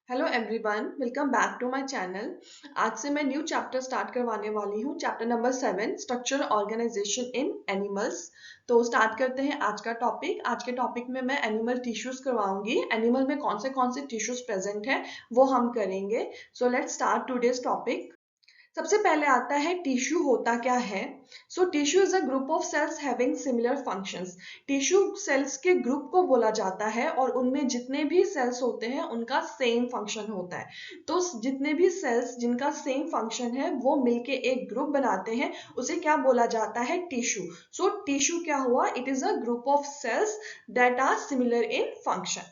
Hello everyone, welcome back to my channel. आज से मैं न्यू चैप्टर स्टार्ट करवाने वाली हूँ, chapter number 7, structural organisation in animals. तो स्टार्ट करते हैं आज का टॉपिक। आज के टॉपिक में मैं एनिमल टिश्यूज करवाऊंगी। एनिमल में कौन से टिश्यूज प्रेजेंट है वो हम करेंगे। So let's start today's topic. सबसे पहले आता है टिश्यू होता क्या है। So tissue is a group of cells having similar functions. Tissue cells के ग्रुप को बोला जाता है और उनमें जितने भी सेल्स होते हैं उनका सेम फंक्शन होता है। तो जितने भी सेल्स जिनका सेम फंक्शन है वो मिलके एक ग्रुप बनाते हैं, उसे क्या बोला जाता है? टिश्यू। सो टिश्यू क्या हुआ? It is a group of cells that are similar in function.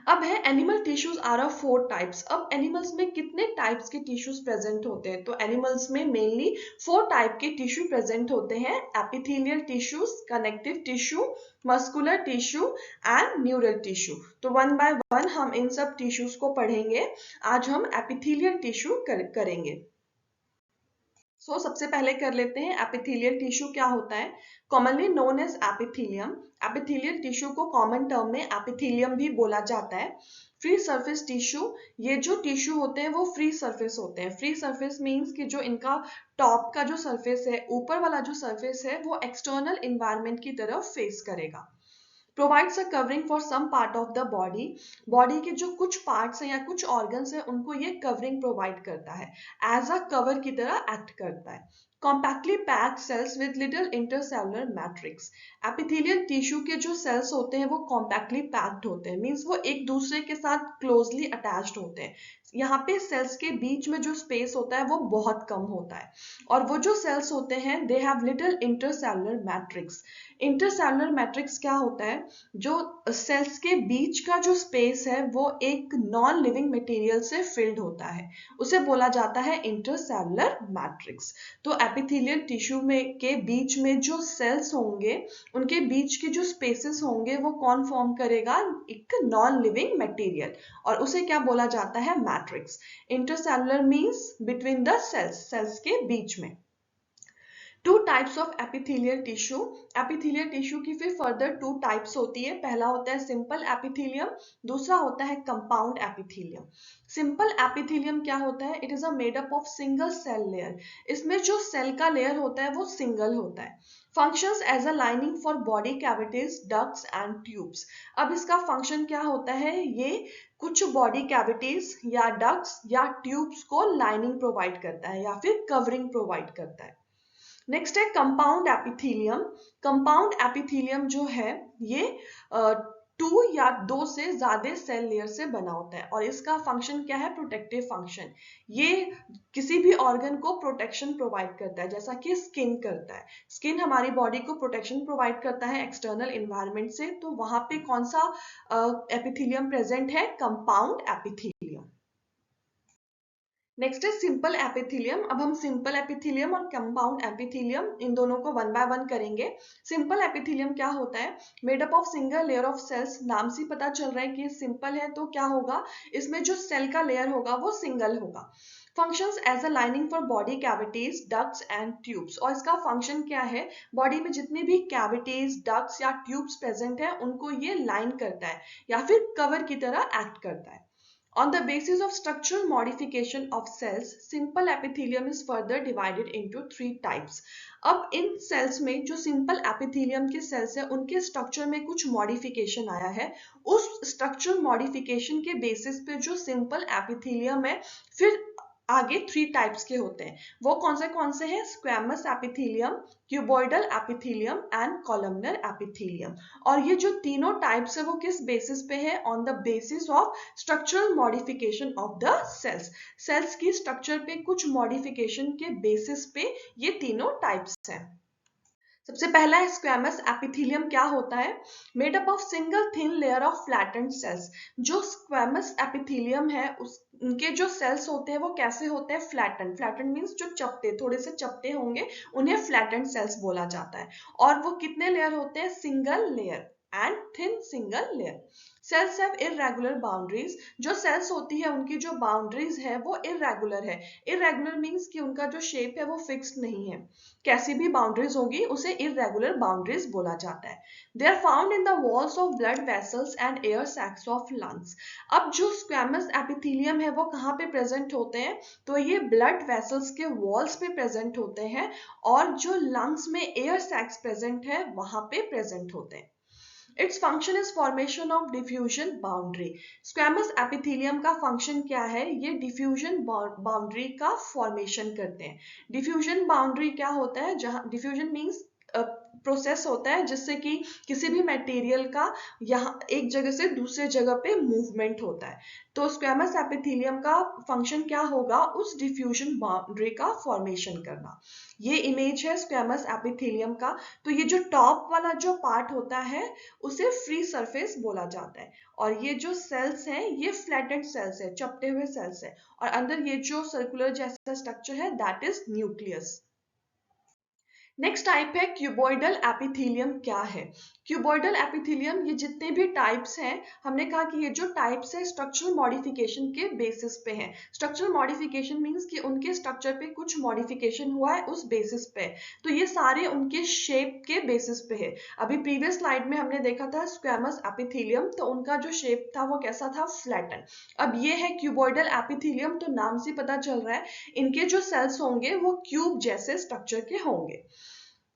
अब है animal tissues are of 4 types. अब एनिमल्स में कितने टाइप्स के टिश्यूज प्रेजेंट होते हैं? तो एनिमल्स में मेनली 4 टाइप के टिश्यू प्रेजेंट होते हैं। Epithelial tissues, connective tissue, muscular tissue and neural tissue. तो वन बाय वन हम इन सब टिश्यूज को पढ़ेंगे। आज हम एपिथेलियल टिश्यू करेंगे। सबसे पहले कर लेते हैं एपिथेलियल टिश्यू क्या होता है। Commonly known as epithelium. Epithelial tissue को कॉमन टर्म में एपिथेलियम भी बोला जाता है। फ्री सरफेस टिश्यू, ये जो टिश्यू होते हैं वो फ्री सरफेस होते हैं। फ्री सरफेस मींस कि जो इनका टॉप का जो सरफेस है, ऊपर वाला जो सरफेस है, वो एक्सटर्नल एनवायरनमेंट की तरफ फेस करेगा। Provides a covering for some part of the body. Body के जो कुछ पार्ट्स हैं या कुछ ऑर्गन्स हैं उनको ये कवरिंग प्रोवाइड करता है, एज अ कवर की तरह एक्ट करता है। Compactly packed cells with little intercellular matrix. Epithelial tissue के जो सेल्स होते हैं वो कॉम्पैक्टली पैक्ड होते हैं, मींस वो एक दूसरे के साथ क्लोजली अटैच्ड होते हैं। यहाँ पे सेल्स के बीच में जो स्पेस होता है वो बहुत कम होता है। और वो जो सेल्स होते हैं they have little intercellular matrix. Intercellular matrix क्या होता है? जो सेल्स के बीच का जो स्पेस है वो एक नॉन लिविंग मटेरियल से फिल्ड होता है, उसे बोला जाता है इंटरसेलुलर मैट्रिक्स। तो एपिथेलियल टिश्यू में के बीच में जो सेल्स होंगे उनके बीच के जो स्पेसेस होंगे वो कौन फॉर्म करेगा? एक नॉन लिविंग मटेरियल, और उसे क्या बोला जाता है? Matrix. Intercellular means between the cells, cells के बीच में। Two types of epithelial tissue. Epithelial tissue की फिर फर्दर 2 टाइप्स होती है। पहला होता है सिंपल एपिथेलियम, दूसरा होता है कंपाउंड एपिथेलियम। सिंपल एपिथेलियम क्या होता है? It is a made up of single cell layer. इसमें जो सेल का लेयर होता है वो सिंगल होता है। Functions as a lining for body cavities, ducts and tubes. अब इसका फंक्शन क्या होता है? ये कुछ बॉडी कैविटीज या डक्ट्स या ट्यूब्स को लाइनिंग प्रोवाइड करता है या फिर कवरिंग प्रोवाइड करता है। नेक्स्ट है कंपाउंड एपिथेलियम। कंपाउंड एपिथेलियम जो है ये 2 या 2 से ज्यादा सेल लेयर से बना होता है और इसका फंक्शन क्या है? Protective function. ये किसी भी ऑर्गन को प्रोटेक्शन प्रोवाइड करता है, जैसा कि स्किन करता है। स्किन हमारी बॉडी को प्रोटेक्शन प्रोवाइड करता है एक्सटर्नल एनवायरनमेंट से। तो वहां पे कौन सा एपिथेलियम प्रेजेंट है? Compound epithelium. नेक्स्ट है सिंपल एपिथेलियम। अब हम सिंपल एपिथेलियम और कंपाउंड एपिथेलियम इन दोनों को वन बाय वन करेंगे। सिंपल एपिथेलियम क्या होता है? Made up of single layer of cells. नाम से पता चल रहा है कि सिंपल है, तो क्या होगा? इसमें जो सेल का लेयर होगा वो सिंगल होगा। Functions as a lining for body cavities, ducts and tubes. और इसका फंक्शन क्या है? बॉडी में जितनी भी कैविटीज, डक्ट्स या ट्यूब्स प्रेजेंट है उनको ये लाइन करता है या फिर कवर की तरह एक्ट करता है। On the basis of structural modification of cells, simple epithelium is further divided into 3 types. अब इन सेल्स में जो सिंपल एपिथेलियम के सेल्स है उनके स्ट्रक्चर में कुछ मॉडिफिकेशन आया है। उस स्ट्रक्चरल मॉडिफिकेशन के बेसिस पे जो सिंपल एपिथेलियम है फिर आगे 3 टाइप्स के होते हैं। वो कौन से हैं? Squamous epithelium, cuboidal epithelium and columnar epithelium. और ये जो तीनों टाइप्स है वो किस बेसिस पे है? On the basis of structural modification of the cells. Cells की स्ट्रक्चर पे कुछ मॉडिफिकेशन के बेसिस पे ये तीनों टाइप्स हैं। सबसे पहला है स्क्वैमस एपिथेलियम। क्या होता है? Made up of single thin layer of flattened cells. जो स्क्वैमस एपिथेलियम है उनके जो सेल्स होते हैं वो कैसे होते हैं? फ्लैटेंड। फ्लैटेंड मींस जो चपटे, थोड़े से चपटे होंगे, उन्हें फ्लैटेंड सेल्स बोला जाता है। और वो कितने लेयर होते हैं? Single layer. and thin single layer. Cells have irregular boundaries. जो cells होती है उनकी जो boundaries है वो irregular है. Irregular means कि उनका जो shape है वो fixed नहीं है. कैसी भी boundaries होगी उसे irregular boundaries बोला जाता है. They are found in the walls of blood vessels and air sacs of lungs. अब जो squamous epithelium है वो कहाँ पे present होते हैं? तो ये blood vessels के walls पे present होते हैं और जो lungs में air sacs present है वहां पे present होते हैं. Its function is formation of diffusion boundary. Squamous epithelium का function क्या है? ये diffusion boundary का formation करते हैं. Diffusion boundary क्या होता है? जहाँ diffusion means प्रोसेस होता है जिससे कि किसी भी मटेरियल का यहाँ एक जगह से दूसरे जगह पे मूवमेंट होता है. तो स्क्वेमस एपिथेलियम का फंक्शन क्या होगा? उस डिफ्यूजन बाउंड्री का फॉर्मेशन करना. ये इमेज है स्क्वेमस एपिथेलियम का. तो ये जो टॉप वाला जो पार्ट होता है उसे फ्री सरफेस बोला जाता है और ये जो सेल्स हैं ये फ्लैटेड सेल्स है, चपटे हुए सेल्स है और अंदर ये जो सर्कुलर जैसा स्ट्रक्चर है that is nucleus. Next type है क्यूबॉइडल एपिथेलियम. क्या है क्यूबॉइडल एपिथेलियम? ये जितने भी टाइप्स हैं हमने कहा कि ये जो टाइप्स है स्ट्रक्चरल मॉडिफिकेशन के बेसिस पे हैं. स्ट्रक्चरल मॉडिफिकेशन मींस कि उनके स्ट्रक्चर पे कुछ मॉडिफिकेशन हुआ है उस बेसिस पे. तो ये सारे उनके शेप के बेसिस पे है. अभी प्रीवियस स्लाइड में हमने देखा था स्क्वेमस एपिथेलियम, तो उनका जो शेप था वो कैसा था? फ्लैटन. अब ये है क्यूबॉइडल एपिथेलियम. तो नाम से पता चल रहा है इनके जो सेल्स होंगे वो क्यूब जैसे स्ट्रक्चर के होंगे.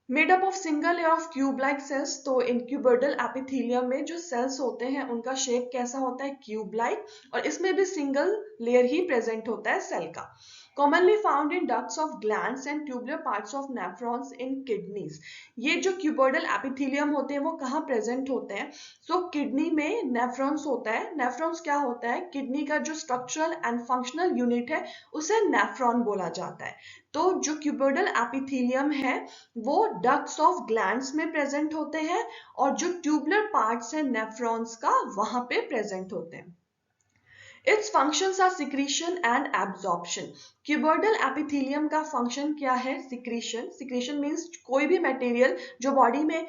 Made up of single layer of cube like cells. तो इन क्यूबॉइडल एपिथेलियम में जो सेल्स होते हैं उनका शेप कैसा होता है? Cube like. और इसमें भी सिंगल लेयर ही प्रेजेंट होता है सेल का. commonly found in ducts of glands and tubular parts of nephrons in kidneys. ये जो क्यूबॉइडल एपिथेलियम होते हैं वो कहाँ प्रेजेंट होते हैं? सो किडनी में नेफ्रॉन्स होता है. नेफ्रॉन्स क्या होता है? किडनी का जो स्ट्रक्चरल एंड फंक्शनल यूनिट है उसे नेफ्रॉन बोला जाता है. तो जो क्यूबॉइडल एपिथेलियम है वो डक्ट्स ऑफ ग्लैंड्स में प्रेजेंट होते हैं और जो ट्यूबुलर पार्ट्स हैं नेफ्रॉन्स का वहां पे प्रेजेंट होते हैं. Its functions are secretion and absorption. Cuboidal epithelium का फंक्शन क्या है? सिक्रीशन. सिक्रीशन मीन्स कोई भी मटेरियल जो बॉडी में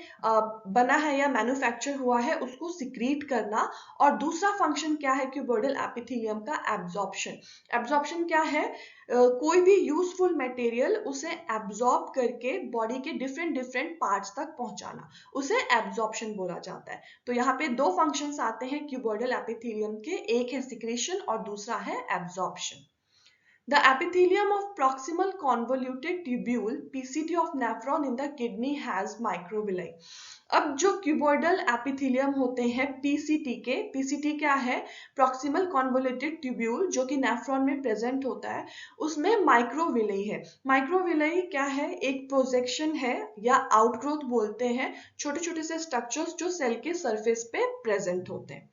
बना है या मैन्युफैक्चर हुआ है उसको सिक्रीट करना. और दूसरा फंक्शन क्या है क्यूबॉइडल एपिथेलियम का? एब्जॉर्प्शन. एब्जॉर्प्शन क्या है? कोई भी यूजफुल मटेरियल उसे एब्जॉर्ब करके बॉडी के डिफरेंट पार्ट्स तक पहुंचाना, उसे एब्जॉर्प्शन बोला जाता है. तो यहाँ पे दो फंक्शंस आते हैं क्यूबॉइडल एपिथेलियम के, एक है सिक्रीशन और दूसरा है absorption. The epithelium of proximal convoluted tubule (PCT) of nephron in the kidney has microvilli. अब जो क्यूबॉइडल एपिथेलियम होते हैं पीसीटी के, पीसीटी क्या है? प्रॉक्सिमल कॉन्वोल्यूटेड ट्यूब्यूल जो कि नेफ्रॉन में प्रेजेंट होता है, उसमें माइक्रोविलाई है. माइक्रोविलाई क्या है? एक प्रोजेक्शन है या आउटग्रोथ बोलते हैं, छोटे छोटे से स्ट्रक्चर्स जो सेल के सरफेस पे प्रेजेंट होते हैं.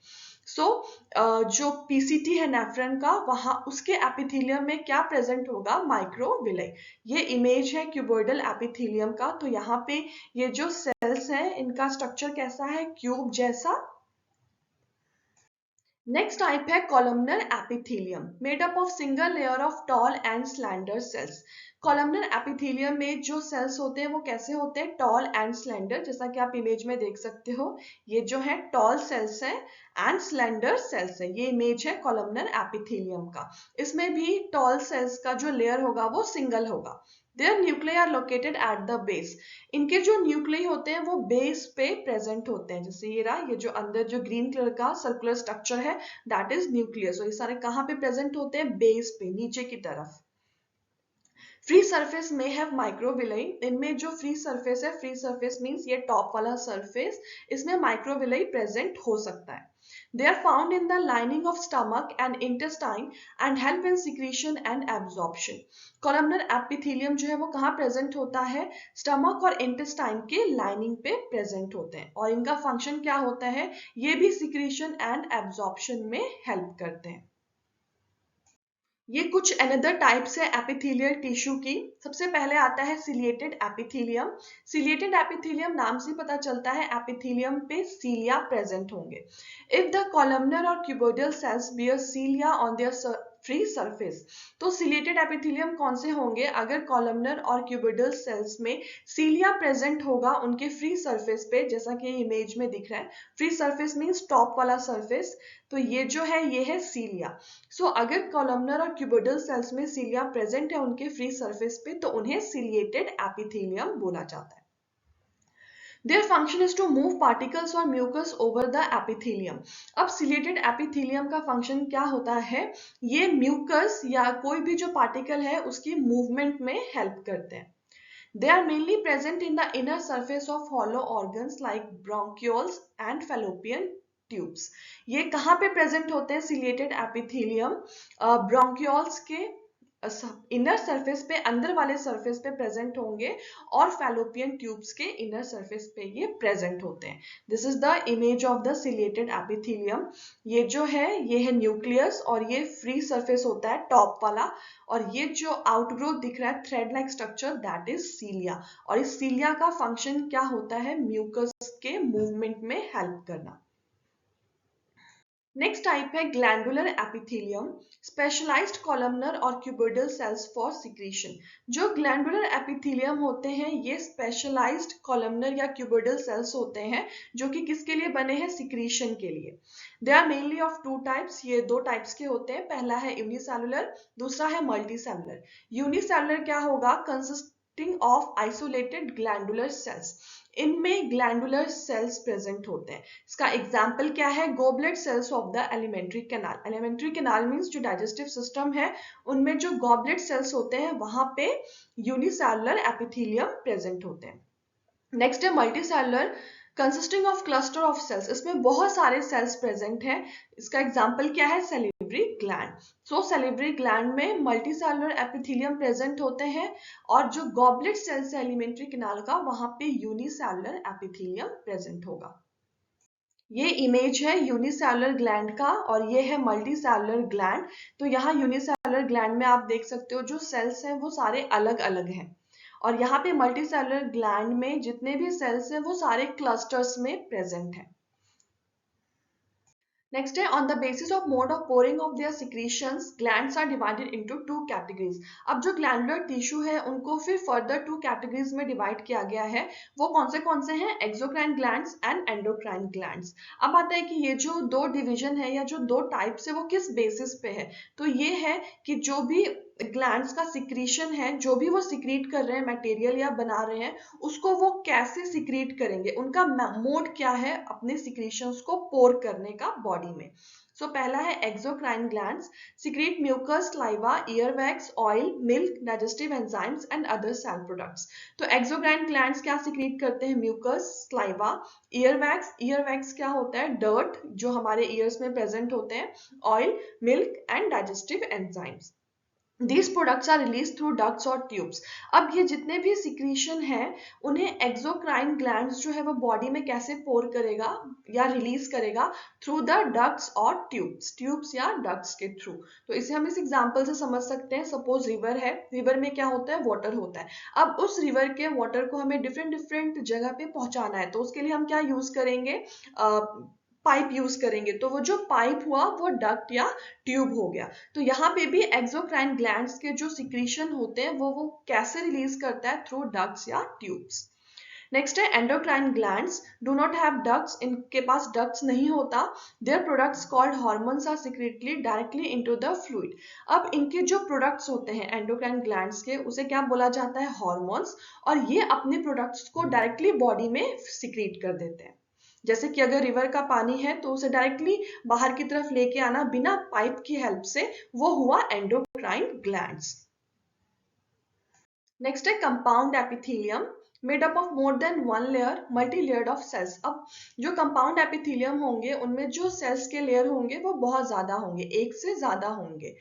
जो पीसीटी है नेफ्रॉन का वहां उसके एपिथेलियम में क्या प्रेजेंट होगा? माइक्रोविलाई. ये इमेज है क्यूबॉइडल एपिथेलियम का. तो यहाँ पे ये जो सेल्स हैं इनका स्ट्रक्चर कैसा है? क्यूब जैसा. नेक्स्ट टाइप है columnar epithelium. Made up of single layer of tall and slender cells. Columnar epithelium में जो सेल्स होते हैं वो कैसे होते हैं? Tall and slender. जैसा कि आप इमेज में देख सकते हो ये जो है टॉल सेल्स हैं एंड स्लेंडर सेल्स है. ये इमेज है कॉलमनर एपिथेलियम का. इसमें भी टॉल सेल्स का जो लेयर होगा वो सिंगल होगा. Their nuclei are located at the base. इनके जो न्यूक्लियाई होते हैं वो बेस पे प्रेजेंट होते हैं. जैसे ये रहा, ये जो अंदर जो ग्रीन कलर का सर्कुलर स्ट्रक्चर है दैट इज न्यूक्लियस. और ये सारे कहाँ पे प्रेजेंट होते हैं? बेस पे, नीचे की तरफ. फ्री सरफेस में हैव माइक्रोविलाई. इनमें जो फ्री सरफेस है, फ्री सरफेस मींस ये टॉप वाला सरफेस, इसमें माइक्रोविलाई प्रेजेंट हो सकता है. They are found in the lining of stomach and intestine and help in secretion and absorption. Columnar epithelium जो है वो कहाँ प्रेजेंट होता है? स्टमक और इंटेस्टाइन के लाइनिंग पे प्रेजेंट होते हैं. और इनका फंक्शन क्या होता है? ये भी सिक्रीशन एंड एब्जॉर्प्शन में हेल्प करते हैं. ये कुछ अनदर टाइप्स है एपिथेलियल टिश्यू की. सबसे पहले आता है सिलिएटेड एपिथेलियम. सिलिएटेड एपिथेलियम नाम से पता चलता है एपिथेलियम पे सीलिया प्रेजेंट होंगे. इफ द कॉलमनर और cuboidal cells bear cilia on their free surface. तो सिलिएटेड एपिथेलियम कौन से होंगे? अगर कॉलमनर और क्यूबिडल सेल्स में सीलिया प्रेजेंट होगा उनके फ्री सरफेस पे, जैसा कि इमेज में दिख रहा है। फ्री सरफेस मींस टॉप वाला सरफेस, तो ये जो है ये है सीलिया। सो अगर कॉलमनर और क्यूबिडल सेल्स में सीलिया प्रेजेंट है उनके फ्री सरफेस पे, तो उन्हें सिलिएटेड एपिथेलियम बोला जाता है। Their function is to move particles or mucus over the epithelium. अब सिलिएटेड एपिथेलियम का फंक्शन क्या होता है? ये म्यूकस या कोई भी जो पार्टिकल है उसकी मूवमेंट में हेल्प करते हैं। They are mainly present in the inner surface of hollow organs like bronchioles and fallopian tubes. ये कहाँ पे प्रेजेंट होते हैं सिलिएटेड एपिथेलियम? ब्रोंकियोल्स के इनर सरफेस पे, अंदर वाले सरफेस पे प्रेजेंट होंगे और फैलोपियन ट्यूब्स के इनर सरफेस पे ये प्रेजेंट होते हैं। This is the image of the ciliated epithelium. ये जो है ये है न्यूक्लियस और ये फ्री सरफेस होता है टॉप वाला, और ये जो आउटग्रोथ दिख रहा है thread like structure, that is cilia. और इस सीलिया का फंक्शन क्या होता है? म्यूकस के मूवमेंट में हेल्प करना। नेक्स्ट टाइप है ग्लैंडुलर एपिथेलियम, स्पेशलाइज्ड कॉलमनर और क्यूबिडल सेल्स फॉर सिक्रीशन। जो ग्लैंडुलर एपिथेलियम होते हैं ये स्पेशलाइज्ड कॉलमनर या क्यूबिडल सेल्स होते हैं जो कि किसके लिए बने हैं? सिक्रीशन के लिए। They are mainly of two types, ये दो टाइप्स के होते हैं। पहला है यूनिसेलुलर, दूसरा है मल्टीसेलुलर। यूनिसेलुलर क्या होगा? Consisting of isolated glandular cells. इनमें ग्लैंडुलर सेल्स प्रेजेंट होते हैं। इसका एग्जाम्पल क्या है? Goblet cells of the alimentary canal. Alimentary canal means जो डाइजेस्टिव सिस्टम है उनमें जो गॉबलेट सेल्स होते हैं वहां पे यूनिसेलुलर एपिथेलियम प्रेजेंट होते हैं। नेक्स्ट है multicellular, consisting of cluster of cells. इसमें बहुत सारे सेल्स प्रेजेंट हैं। इसका एग्जाम्पल क्या है? Salivary gland. So salivary gland में मल्टीसेलुलर एपिथेलियम प्रेजेंट होते हैं और जो गॉबलेट सेल्स है एलिमेंट्री कैनाल का वहां पे यूनिसेलुलर एपिथेलियम प्रेजेंट होगा। ये इमेज है यूनिसेलुलर ग्लैंड का और ये है मल्टीसेलुलर ग्लैंड। तो यहाँ यूनिसेलुलर ग्लैंड में आप देख सकते हो जो सेल्स हैं वो सारे अलग अलग हैं, और यहाँ पे मल्टीसेलुलर ग्लैंड में जितने भी सेल्स हैं वो सारे क्लस्टर्स में प्रेजेंट हैं। नेक्स्ट है on the basis of mode of pouring of their secretions glands are divided into two categories. अब जो ग्लैंडुलर टिश्यू है उनको फिर फर्दर टू कैटेगरीज में डिवाइड किया गया है। वो कौन से हैं? Exocrine glands and endocrine glands. अब आता है कि ये जो दो डिवीजन है या जो दो टाइप्स है वो किस बेसिस पे है? तो ये है कि जो भी ग्लैंड्स का सिक्रीशन है, जो भी वो सिक्रीट कर रहे हैं मटेरियल या बना रहे हैं, उसको वो कैसे सिक्रीट करेंगे, उनका मोड क्या है अपने सिक्रीशंस को पोर करने का बॉडी में। सो पहला है exocrine glands, secrete mucus, saliva, ear wax, oil, milk, digestive enzymes and other cell products. तो एक्सोक्राइन ग्लैंड्स क्या सिक्रीट करते हैं? Mucus, saliva, ear wax. Ear wax क्या होता है? डर्ट जो हमारे ईयर्स में प्रेजेंट होते हैं, oil, milk and digestive enzymes. These products are released through ducts और ट्यूब्स। अब ये जितने भी सिक्रीशन है उन्हें एक्सोक्राइन ग्लैंड्स जो है वो बॉडी में कैसे पोर करेगा या रिलीज करेगा? थ्रू द डक्ट्स और ट्यूब्स या डक्ट्स के थ्रू। तो इसे हम इस एग्जांपल से समझ सकते हैं। सपोज रिवर है, रिवर में क्या होता है? वाटर होता है। अब उस रिवर के वाटर को हमें डिफरेंट जगह पे पहुंचाना है, तो उसके लिए हम क्या यूज करेंगे? पाइप यूज करेंगे। तो वो जो पाइप हुआ वो डक्ट या ट्यूब हो गया। तो यहाँ पे भी एक्सोक्राइन ग्लैंड्स के जो सिक्रीशन होते हैं वो कैसे रिलीज करता है? थ्रू डक्ट्स या ट्यूब्स। नेक्स्ट है endocrine glands, do not have ducts, इनके पास डक्ट्स नहीं होता। Their products called hormones are secretly directly into the fluid. अब इनके जो प्रोडक्ट्स होते हैं एंडोक्राइन ग्लैंड्स के, उसे क्या बोला जाता है? हार्मोन्स। और ये अपने प्रोडक्ट्स को डायरेक्टली बॉडी में सिक्रीट कर देते हैं। जैसे कि अगर रिवर का पानी है तो उसे डायरेक्टली बाहर की तरफ लेके आना बिना पाइप की हेल्प से, वो हुआ एंडोक्राइन ग्लैंड्स। नेक्स्ट है compound epithelium, made up of more than one layer, multi layered of cells. अब जो कंपाउंड एपिथेलियम होंगे उनमें जो सेल्स के लेयर होंगे वो बहुत ज्यादा होंगे, एक से ज्यादा होंगे।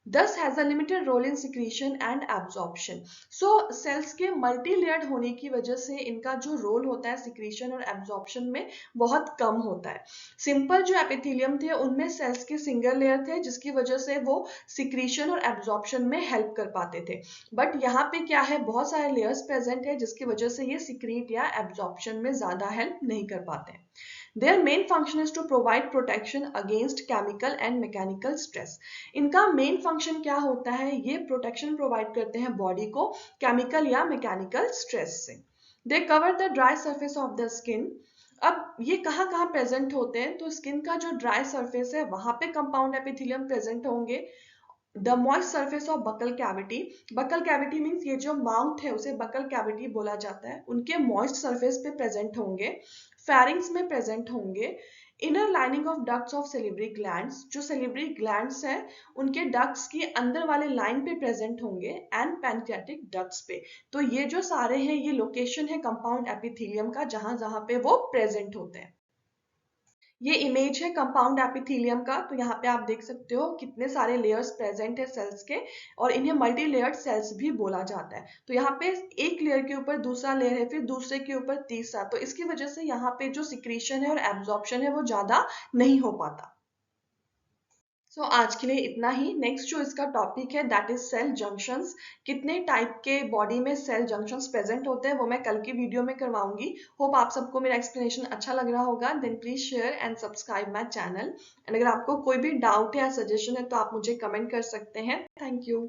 Thus has a limited role in secretion and absorption. So cells के मल्टी लेयर्ड होने की वजह से इनका जो रोल होता है सिक्रीशन और एब्जॉर्प्शन में बहुत कम होता है। सिंपल जो एपिथेलियम थे उनमें सेल्स के सिंगल लेयर थे जिसकी वजह से वो सिक्रीशन और एब्जॉर्प्शन में हेल्प कर पाते थे। बट यहाँ पे क्या है? बहुत सारे लेयर्स प्रेजेंट है जिसकी वजह से ये सिक्रीट या एब्जॉर्प्शन में ज्यादा हेल्प नहीं कर पाते हैं। Their main function is to provide protection against chemical and mechanical stress. इनका मेन फंक्शन क्या होता है? ये प्रोटेक्शन प्रोवाइड करते हैं बॉडी को केमिकल या मैकेनिकल स्ट्रेस से. They cover the dry surface of the skin. अब ये कहाँ कहाँ प्रेजेंट होते हैं? तो स्किन का जो ड्राई सरफेस है वहां पे कंपाउंड एपिथेलियम प्रेजेंट होंगे. The moist surface of buccal cavity. Buccal cavity means ये जो माउथ है उसे बकल कैविटी बोला जाता है. उनके मॉइस्ट सर्फेस पे प्रेजेंट होंगे. फेरिंग्स में प्रेजेंट होंगे. Inner lining of ducts of salivary glands. जो सेलिब्री ग्लैंड्स है उनके डक्ट्स की अंदर वाले लाइन पे प्रेजेंट होंगे. एंड पैनक्रियाटिक डक्ट्स पे. तो ये जो सारे हैं ये लोकेशन है कंपाउंड एपिथेलियम का जहां जहां पे वो प्रेजेंट होते हैं. ये इमेज है कंपाउंड एपिथेलियम का. तो यहाँ पे आप देख सकते हो कितने सारे लेयर्स प्रेजेंट है सेल्स के, और इन्हें मल्टी लेयर्ड सेल्स भी बोला जाता है. तो यहाँ पे एक लेयर के ऊपर दूसरा लेयर है, फिर दूसरे के ऊपर तीसरा. तो इसकी वजह से यहाँ पे जो सिक्रीशन है और एब्जॉर्प्शन है वो ज्यादा नहीं हो पाता. सो आज के लिए इतना ही. नेक्स्ट जो इसका टॉपिक है दैट इज सेल जंक्शंस. कितने टाइप के बॉडी में सेल जंक्शंस प्रेजेंट होते हैं वो मैं कल की वीडियो में करवाऊंगी. होप आप सबको मेरा एक्सप्लेनेशन अच्छा लग रहा होगा. Then please share and subscribe my channel. And अगर आपको कोई भी डाउट है या सजेशन है तो आप मुझे कमेंट कर सकते हैं. Thank you.